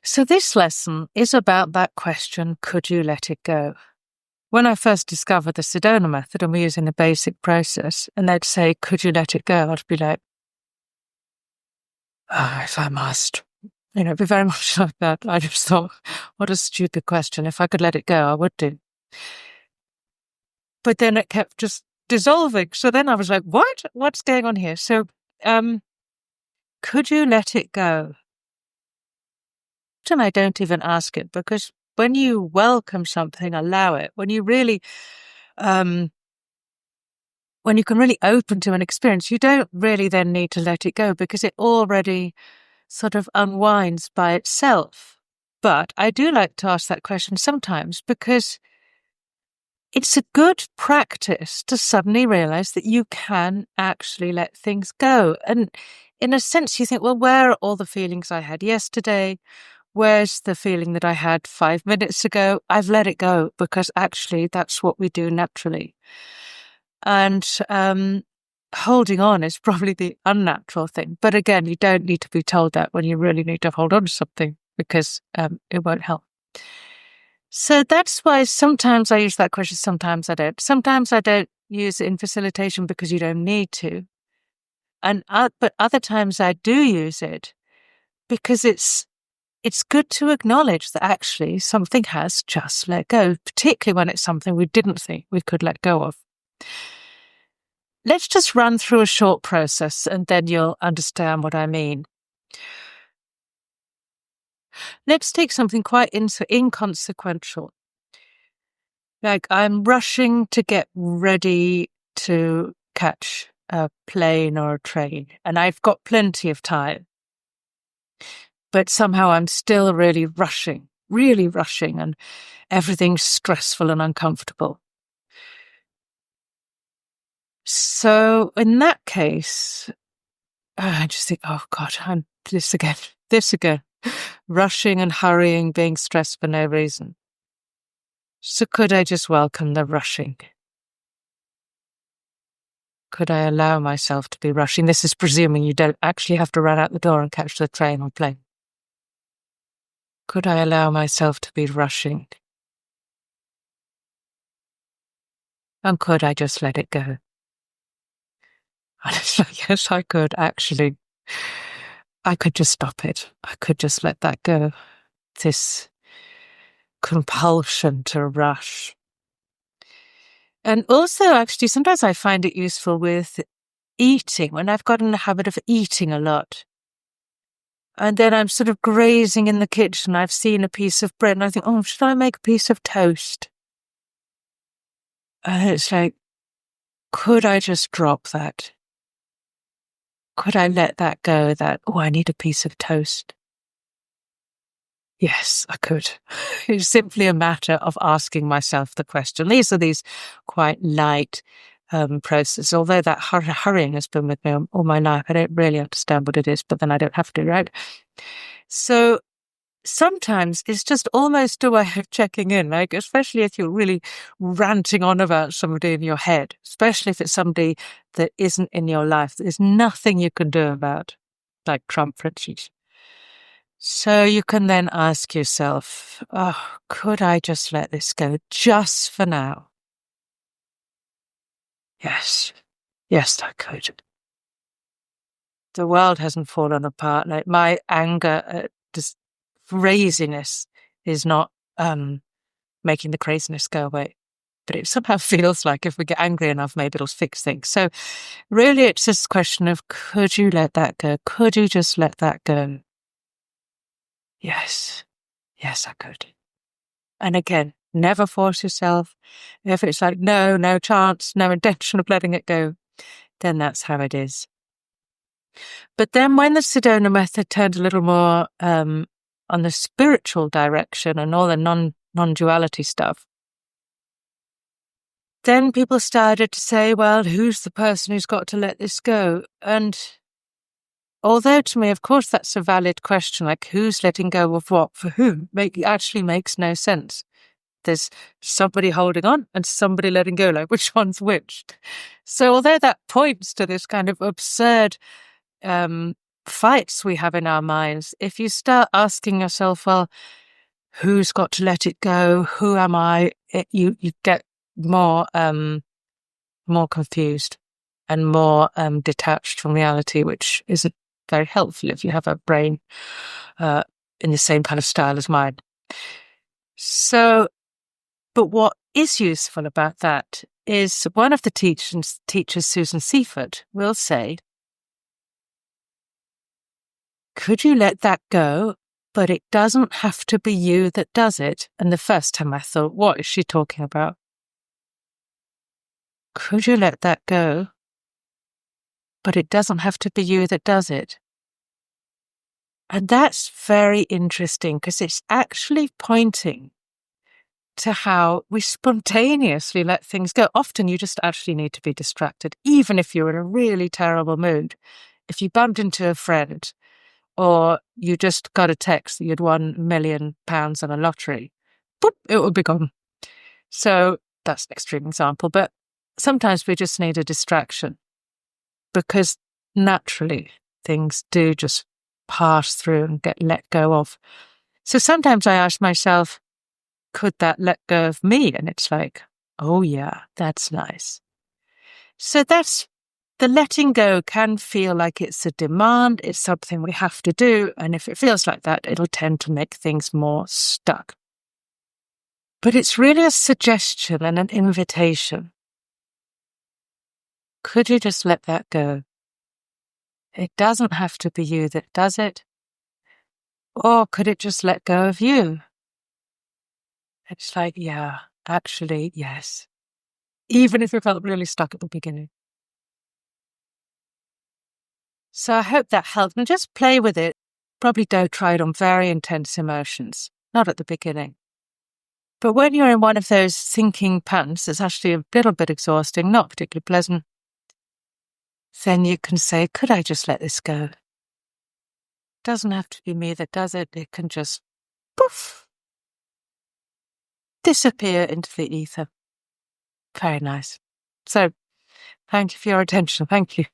So this lesson is about that question, could you let it go? When I first discovered the Sedona method and we're using the basic process and they'd say, could you let it go? I'd be like, if I must. It'd be very much like that. I just thought, what a stupid question. If I could let it go, I would do. But then it kept just dissolving. So then I was like, what? What's going on here? So, could you let it go? And I don't even ask it, because when you welcome something, allow it, when you really, when you can really open to an experience, you don't really then need to let it go because it already sort of unwinds by itself. But I do like to ask that question sometimes because it's a good practice to suddenly realize that you can actually let things go. And in a sense, you think, well, where are all the feelings I had yesterday? Where's the feeling that I had 5 minutes ago? I've let it go because actually that's what we do naturally. And holding on is probably the unnatural thing. But again, you don't need to be told that when you really need to hold on to something because it won't help. So that's why sometimes I use that question, sometimes I don't. Sometimes I don't use it in facilitation because you don't need to. But other times I do use it because it's good to acknowledge that actually something has just let go, particularly when it's something we didn't think we could let go of. Let's just run through a short process and then you'll understand what I mean. Let's take something quite inconsequential. Like I'm rushing to get ready to catch a plane or a train, and I've got plenty of time. But somehow I'm still really rushing, and everything's stressful and uncomfortable. So in that case, I just think, oh God, I'm this again, rushing and hurrying, being stressed for no reason. So could I just welcome the rushing? Could I allow myself to be rushing? This is presuming you don't actually have to run out the door and catch the train or plane. Could I allow myself to be rushing? And could I just let it go? And it's like, yes, I could actually. I could just stop it. I could just let that go. This compulsion to rush. And also, actually, sometimes I find it useful with eating, when I've gotten in the habit of eating a lot. And then I'm sort of grazing in the kitchen. I've seen a piece of bread and I think, oh, should I make a piece of toast? And it's like, could I just drop that? Could I let that go, that, oh, I need a piece of toast? Yes, I could. It's simply a matter of asking myself the question. These are these quite light processes, although that hurrying has been with me all my life. I don't really understand what it is, but then I don't have to, right? So sometimes it's just almost a way of checking in, like, especially if you're really ranting on about somebody in your head, especially if it's somebody that isn't in your life, there's nothing you can do about, like Trump, for instance. So you can then ask yourself, oh, could I just let this go just for now? Yes. Yes, I could. The world hasn't fallen apart. Like my anger at just craziness is not making the craziness go away. But it somehow feels like if we get angry enough, maybe it'll fix things. So really it's this question of, could you let that go? Could you just let that go? Yes. Yes, I could. And again, never force yourself. If it's like, no chance, no intention of letting it go, then that's how it is. But then when the Sedona method turned a little more on the spiritual direction and all the non-duality stuff, then people started to say, well, who's the person who's got to let this go? And although to me, of course, that's a valid question, like who's letting go of what for whom, actually makes no sense. There's somebody holding on and somebody letting go, like which one's which? So although that points to this kind of absurd fights we have in our minds, if you start asking yourself, well, who's got to let it go? Who am I? You get more confused and more detached from reality, which isn't very helpful if you have a brain in the same kind of style as mine. So, but what is useful about that is one of the teachers, Susan Seifert, will say, could you let that go? But it doesn't have to be you that does it. And the first time I thought, what is she talking about? Could you let that go? But it doesn't have to be you that does it. And that's very interesting because it's actually pointing to how we spontaneously let things go. Often you just actually need to be distracted, even if you're in a really terrible mood. If you bumped into a friend or you just got a text that you'd won £1 million on a lottery, boop, it would be gone. So that's an extreme example, but sometimes we just need a distraction because naturally things do just pass through and get let go of. So sometimes I ask myself, could that let go of me? And it's like, oh yeah, that's nice. So that's the letting go can feel like it's a demand. It's something we have to do. And if it feels like that, it'll tend to make things more stuck. But it's really a suggestion and an invitation. Could you just let that go? It doesn't have to be you that does it. Or could it just let go of you? It's like, yeah, actually, yes. Even if it felt really stuck at the beginning. So I hope that helped. And just play with it. Probably don't try it on very intense emotions. Not at the beginning. But when you're in one of those thinking patterns that's actually a little bit exhausting, not particularly pleasant, then you can say, could I just let this go? It doesn't have to be me that does it. It can just poof, disappear into the ether. Very nice. So thank you for your attention. Thank you.